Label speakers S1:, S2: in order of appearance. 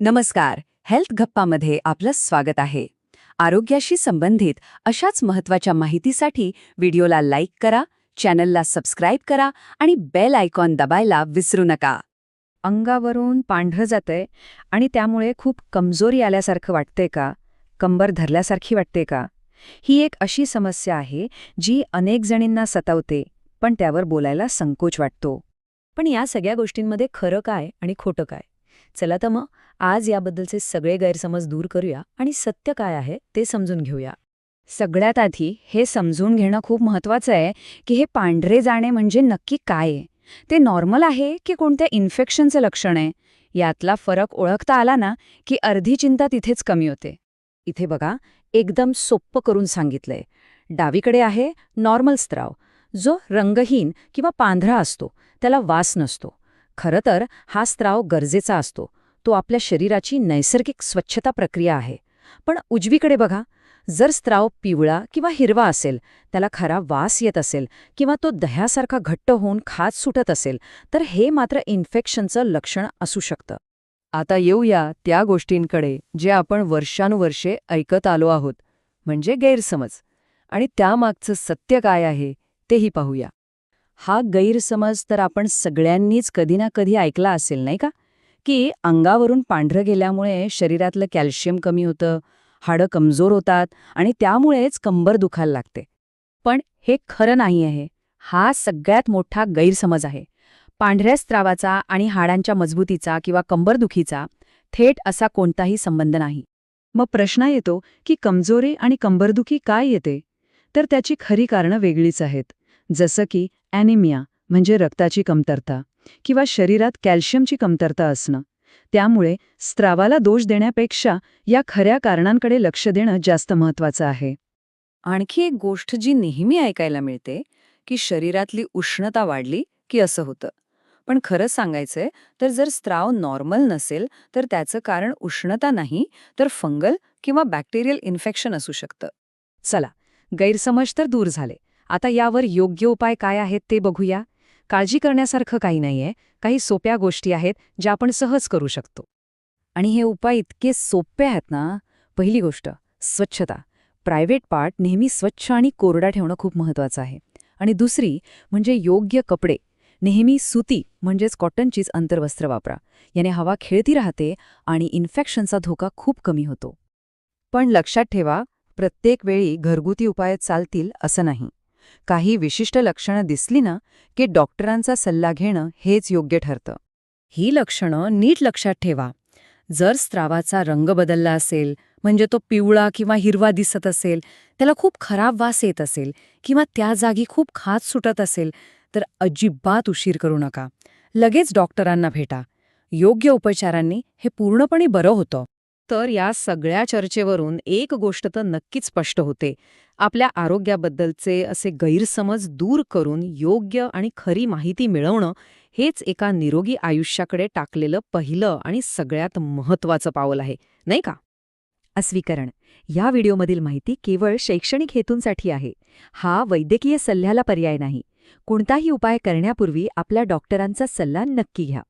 S1: नमस्कार. हेल्थ गप्पामध्ये आपलं स्वागत आहे. आरोग्याशी संबंधित अशाच महत्त्वाच्या माहितीसाठी व्हिडिओला लाईक करा, चॅनलला सबस्क्राईब करा आणि बेल आयकॉन दाबायला विसरू नका. अंगावरून पांढरं जातंय आणि त्यामुळे खूप कमजोरी आल्यासारखं वाटतंय का? कंबर धरल्यासारखी वाटते का? ही एक अशी समस्या आहे जी अनेक जणींना सतावते, पण त्यावर बोलायला संकोच वाटतो.
S2: पण या सगळ्या गोष्टींमध्ये खरं काय आणि खोटं काय? चला तर मग आज याबद्दलचे सगळे गैरसमज दूर करूया आणि सत्य काय आहे ते समजून घेऊया.
S1: सगळ्यात आधी हे समजून घेणं खूप महत्त्वाचं आहे की हे पांढरे जाणे म्हणजे नक्की काय आहे. ते नॉर्मल आहे की कोणत्या इन्फेक्शनचं लक्षण आहे? यातला फरक ओळखता आला ना की अर्धी चिंता तिथेच कमी होते. इथे बघा, एकदम सोप्पं करून सांगितलंय. डावीकडे आहे नॉर्मल स्त्राव, जो रंगहीन किंवा पांढरा असतो, त्याला वास नसतो. खरं तर हा स्त्राव गरजेचा असतो. तो आपल्या शरीराची नैसर्गिक स्वच्छता प्रक्रिया आहे. पण उजवीकडे बघा, जर स्त्राव पिवळा किंवा हिरवा असेल, त्याला खरा वास येत असेल किंवा तो दह्यासारखा घट्ट होऊन खाज सुटत असेल, तर हे मात्र इन्फेक्शनचं लक्षण असू शकतं. आता येऊया त्या गोष्टींकडे जे आपण वर्षानुवर्षे ऐकत आलो आहोत, म्हणजे गैरसमज. आणि त्यामागचं सत्य काय आहे तेही पाहूया. हा गैरसमज तर आपण सगळ्यांनीच कधी ना कधी ऐकला असेल, नाही का? की अंगावरून पांढरं गेल्यामुळे शरीरातलं कॅल्शियम कमी होतं, हाडं कमजोर होतात आणि त्यामुळेच कंबर दुखायला लागते. पण हे खरं नाही आहे. हा सगळ्यात मोठा गैरसमज आहे. पांढऱ्या स्त्रावाचा आणि हाडांच्या मजबूतीचा किंवा कंबरदुखीचा थेट असा कोणताही संबंध नाही. मग प्रश्न येतो की कमजोरी आणि कंबरदुखी काय येते? तर त्याची खरी कारणं वेगळीच आहेत. जसं की ॲनिमिया म्हणजे रक्ताची कमतरता किंवा शरीरात कॅल्शियमची कमतरता असणं. त्यामुळे स्त्रावाला दोष देण्यापेक्षा या खऱ्या कारणांकडे लक्ष देणं जास्त महत्त्वाचं आहे. आणखी एक गोष्ट जी नेहमी ऐकायला मिळते की शरीरातली उष्णता वाढली की असं होतं. पण खरं सांगायचंय तर जर स्त्राव नॉर्मल नसेल तर त्याचं कारण उष्णता नाही, तर फंगल किंवा बॅक्टेरियल इन्फेक्शन असू शकतं. चला, गैरसमज तर दूर झाले. आता यावर योग्य उपाय काय आहेत ते बघूया. काळजी करण्यासारखं काही नाहीये. काही सोप्या गोष्टी आहेत ज्या आपण सहज करू शकतो. आणि हे उपाय इतके सोपे आहेत ना. पहिली गोष्ट, स्वच्छता. प्रायव्हेट पार्ट नेहमी स्वच्छ आणि कोरडा ठेवणं खूप महत्त्वाचं आहे. आणि दुसरी म्हणजे योग्य कपडे. नेहमी सुती म्हणजेच कॉटनचीच अंतर्वस्त्र वापरा. याने हवा खेळती राहते आणि इन्फेक्शनचा धोका खूप कमी होतो. पण लक्षात ठेवा, प्रत्येक वेळी घरगुती उपाय चालतील असं नाही. काही विशिष्ट लक्षणं दिसली ना की डॉक्टरांचा सल्ला घेणं हेच योग्य ठरतं. ही लक्षणं नीट लक्षात ठेवा. जर स्त्रावाचा रंग बदलला असेल, म्हणजे तो पिवळा किंवा हिरवा दिसत असेल, त्याला खूप खराब वास येत असेल किंवा त्या जागी खूप खाज सुटत असेल, तर अजिबात उशीर करू नका. लगेच डॉक्टरांना भेटा. योग्य उपचारांनी हे पूर्णपणे बरं होतं. तर या सगळ्या चर्चेवरून एक गोष्ट तर नक्कीच स्पष्ट होते. आपल्या आरोग्याबद्दलचे असे गैरसमज दूर करून योग्य आणि खरी माहिती मिळवणं हेच एका निरोगी आयुष्याकडे टाकलेलं पहिलं आणि सगळ्यात महत्त्वाचं पाऊल आहे, नाही का? अस्वीकरण. या व्हिडिओमधील माहिती केवळ शैक्षणिक हेतूंसाठी आहे. हा वैद्यकीय सल्ल्याला पर्याय नाही. कोणताही उपाय करण्यापूर्वी आपल्या डॉक्टरांचा सल्ला नक्की घ्या.